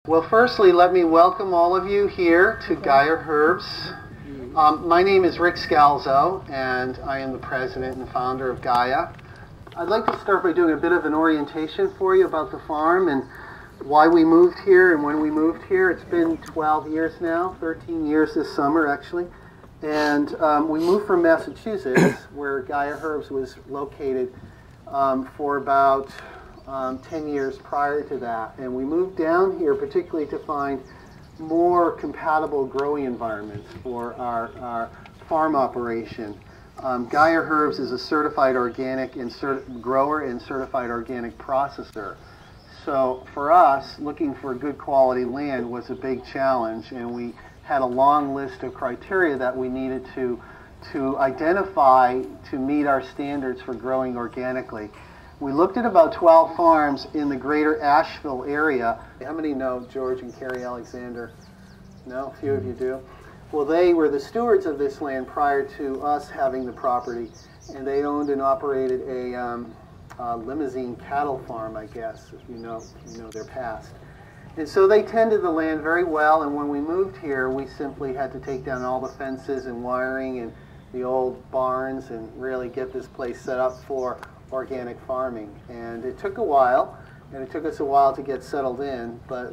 Well, firstly, let me welcome all of you here to Gaia Herbs. My name is Rick Scalzo, and I am the president and founder of Gaia. I'd like to start by doing a bit of an orientation for you about the farm and why we moved here and when we moved here. It's been 12 years now, 13 years this summer actually. And we moved from Massachusetts, where Gaia Herbs was located for about 10 years prior to that. And we moved down here particularly to find more compatible growing environments for our farm operation. Gaia Herbs is a certified organic grower and certified organic processor. So for us, looking for good quality land was a big challenge, and we had a long list of criteria that we needed to identify to meet our standards for growing organically. We looked at about 12 farms in the greater Asheville area. How many know George and Carrie Alexander? No? A few of you do? Well, they were the stewards of this land prior to us having the property, and they owned and operated a limousine cattle farm, I guess, if you know their past. And so they tended the land very well, and when we moved here, we simply had to take down all the fences and wiring and the old barns and really get this place set up for organic farming. And it took a while, and it took us a while to get settled in, but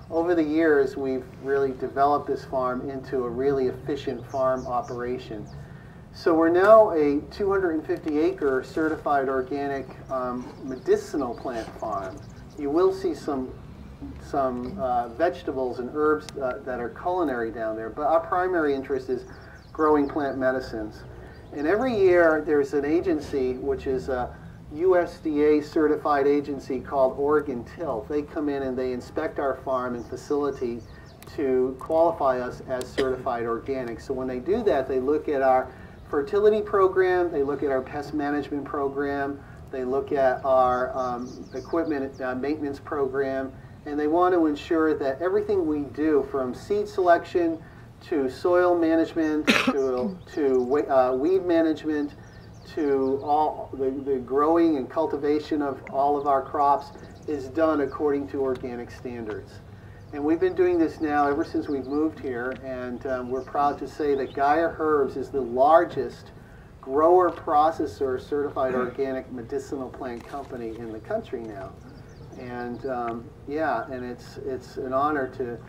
over the years, we've really developed this farm into a really efficient farm operation. So we're now a 250-acre certified organic medicinal plant farm. You will see some vegetables and herbs that are culinary down there, but our primary interest is growing plant medicines. And every year there's an agency, which is a USDA certified agency called Oregon Tilth. They come in and they inspect our farm and facility to qualify us as certified organic. So when they do that, they look at our fertility program, they look at our pest management program, they look at our equipment maintenance program, and they want to ensure that everything we do, from seed selection to soil management to weed management to all the growing and cultivation of all of our crops, is done according to organic standards. And we've been doing this now ever since we've moved here, and we're proud to say that Gaia Herbs is the largest grower processor certified organic medicinal plant company in the country now. And and it's an honor to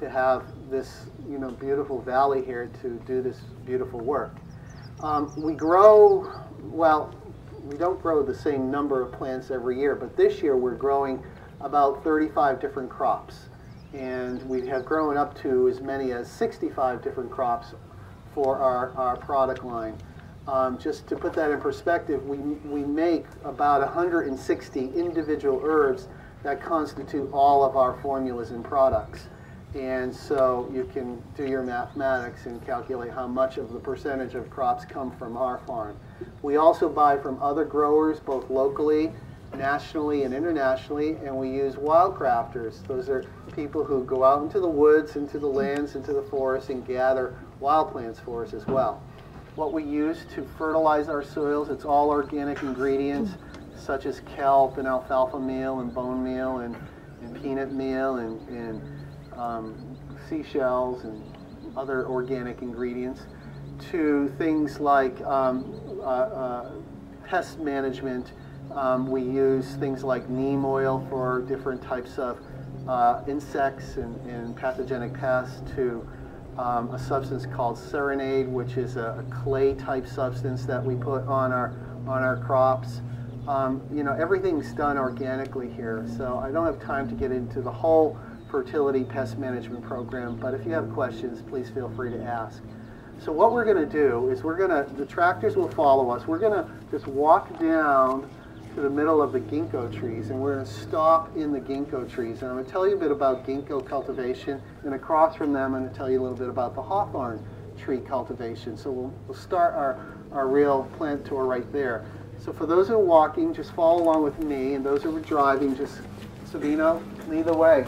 have this beautiful valley here to do this beautiful work. We grow, well, we don't grow the same number of plants every year, but this year we're growing about 35 different crops. And we have grown up to as many as 65 different crops for our product line. Just to put that in perspective, we make about 160 individual herbs that constitute all of our formulas and products. And so you can do your mathematics and calculate how much of the percentage of crops come from our farm. We also buy from other growers, both locally, nationally, and internationally, and we use wildcrafters. Those are people who go out into the woods, into the lands, into the forests, and gather wild plants for us as well. What we use to fertilize our soils, it's all organic ingredients, such as kelp and alfalfa meal and bone meal and peanut meal and seashells and other organic ingredients, to things like pest management. We use things like neem oil for different types of insects and pathogenic pests, to a substance called serenade, which is a clay type substance that we put on our crops. Everything's done organically here, so I don't have time to get into the whole fertility pest management program, but if you have questions, please feel free to ask. So what we're going to do is the tractors will follow us. We're going to just walk down to the middle of the ginkgo trees, and we're going to stop in the ginkgo trees. And I'm going to tell you a bit about ginkgo cultivation, and across from them I'm going to tell you a little bit about the hawthorn tree cultivation. So we'll start our real plant tour right there. So for those who are walking, just follow along with me, and those who are driving, just, Sabino, lead the way.